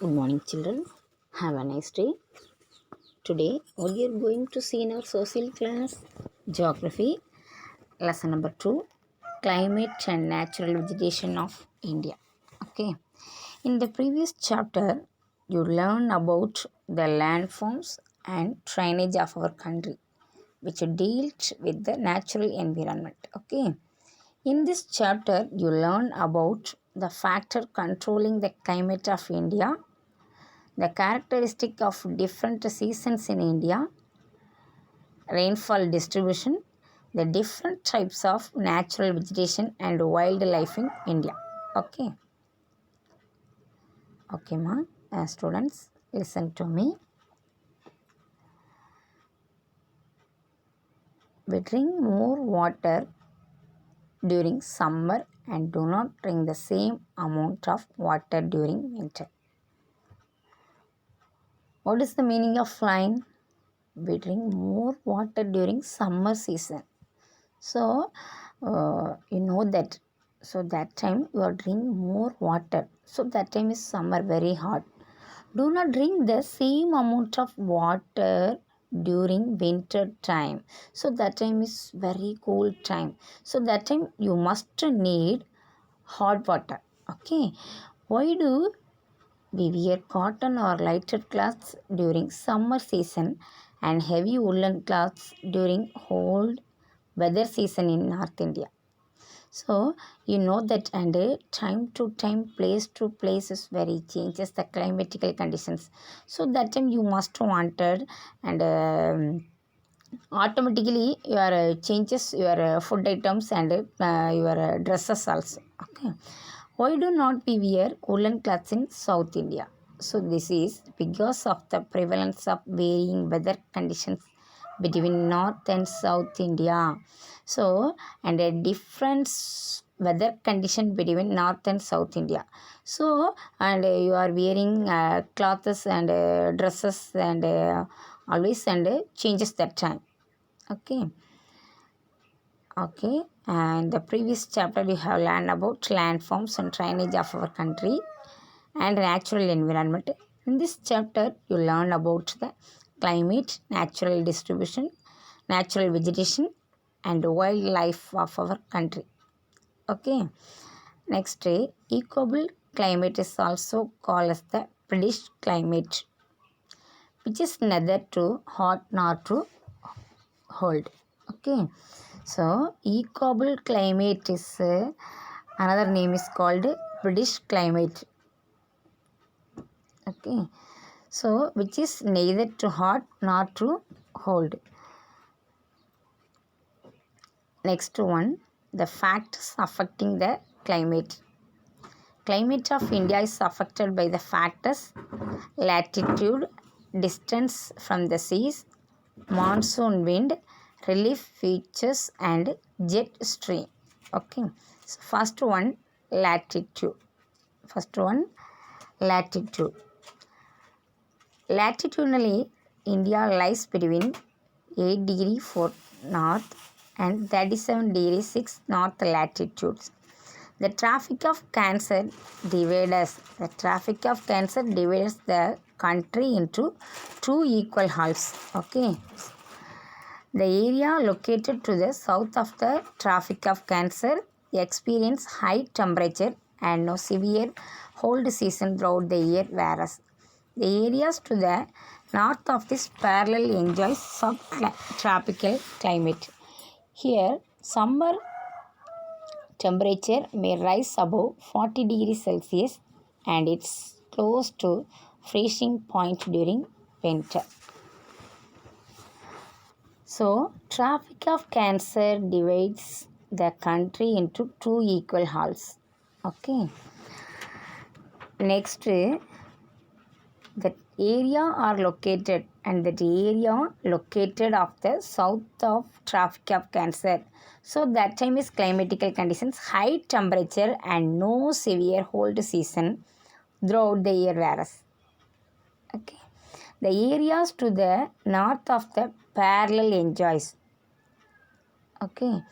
Good morning, children. Have a nice day. Today, we are going to see in our social class Geography, lesson number 2, Climate and Natural Vegetation of India. Okay. In the previous chapter, you learn about the landforms and drainage of our country, which dealt with the natural environment. Okay. In this chapter, you learn about the factor controlling the climate of India, the characteristic of different seasons in India, rainfall distribution, the different types of natural vegetation and wildlife in India. Okay, okay, ma. Students, listen to me. We drink more water during summer and do not drink the same amount of water during winter. What is the meaning of line? We drink more water during summer season. So, you know that. So, that time you are drinking more water. So, that time is summer very hot. Do not drink the same amount of water during winter time. So, that time is very cold time. So, that time you must need hot water. Okay. Why do we wear cotton or lighter cloths during summer season and heavy woolen cloths during cold weather season in North India? So you know that, and time to time, place to place is very changes the climatical conditions. So that time you must wanted, and automatically your changes your food items and your dresses also. Okay. Why do not we wear woolen cloths in South India? So this is because of the prevalence of varying weather conditions between North and South India. So, and a different weather condition between North and South India. So, and you are wearing clothes and dresses and always and changes that time. Okay. Okay, and the previous chapter we have learned about landforms and drainage of our country and natural environment. In this chapter, you learn about the climate, natural distribution, natural vegetation, and wildlife of our country. Okay, next, equable climate is also called as the British climate, which is neither too hot nor too cold. Okay, so equable climate is another name is called British climate. Okay, so which is neither too hot nor too cold. Next one, the factors affecting the climate. Climate of India is affected by the factors latitude, distance from the seas, monsoon wind, relief features and jet stream. Okay, so first one, latitude. Latitude. Latitudinally, India lies between 8 degree 4 north and 37 degree 6 north latitudes. The traffic of Cancer divides the country into two equal halves. Okay. The area located to the south of the Tropic of Cancer experience high temperature and no severe cold season throughout the year, whereas the areas to the north of this parallel enjoy subtropical climate. Here, summer temperature may rise above 40 degrees Celsius and it's close to freezing point during winter. So, Tropic of Cancer divides the country into two equal halves. Okay. Next, that area are located and that area located of the south of Tropic of Cancer. So, that time is climatical conditions, high temperature and no severe cold season throughout the year, whereas. Okay. The areas to the north of the parallel enjoys. Okay.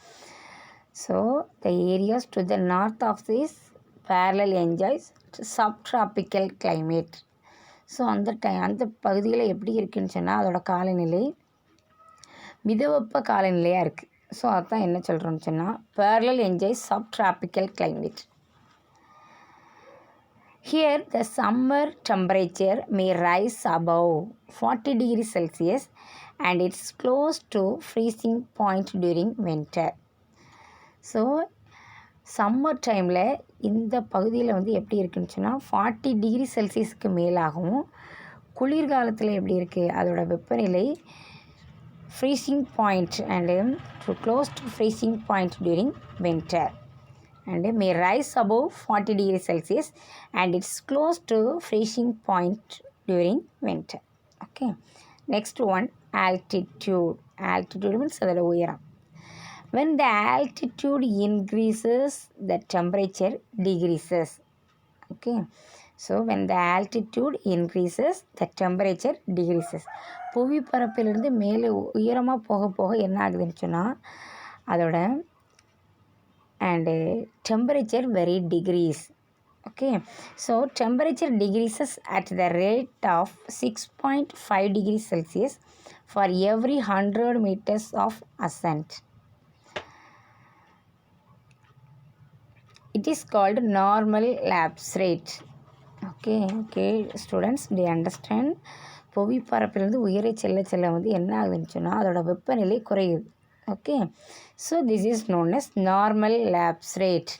So, the areas to the north of this parallel enjoys subtropical climate. So அந்த பகுதியில் எப்படி இருக்குதுன்னு சொன்னால் அதோட காலநிலை மிதவெப்ப காலநிலையாக இருக்குது. So அதுதான் என்ன சொல்கிறோன்னு சொன்னால் parallel enjoys subtropical climate. Here the summer temperature may rise above 40 degrees Celsius and it's close to freezing point during winter. So summer டைமில் இந்த பகுதியில் வந்து எப்படி இருக்குன்னு சொன்னால் 40 டிகிரி செல்சியஸுக்கு மேலாகவும், குளிர்காலத்தில் எப்படி இருக்குது அதோட வெப்பநிலை freezing point and to close to freezing point during winter and may rise above 40 degrees Celsius and it's close to freezing point during winter. Okay, next one, altitude. Altitude means adala uyaram. When the altitude increases, the temperature decreases. Okay, so when the altitude increases, the temperature decreases. புவிப்பரப்பிலிருந்து மேலே உயரமாக போக போக என்ன ஆகுதுன்னு சொன்னால் அதோட and temperature very degrees. Okay, so temperature decreases at the rate of 6.5 degrees Celsius for every 100 meters of ascent. It is called normal lapse rate. Okay students, do you understand? புவிப்பரப்பிலிருந்து உயர செல்ல செல்ல வந்து என்ன ஆகுதுன்னு சொன்னால் அதோட வெப்பநிலை குறையுது. Okay, so this is known as normal lapse rate.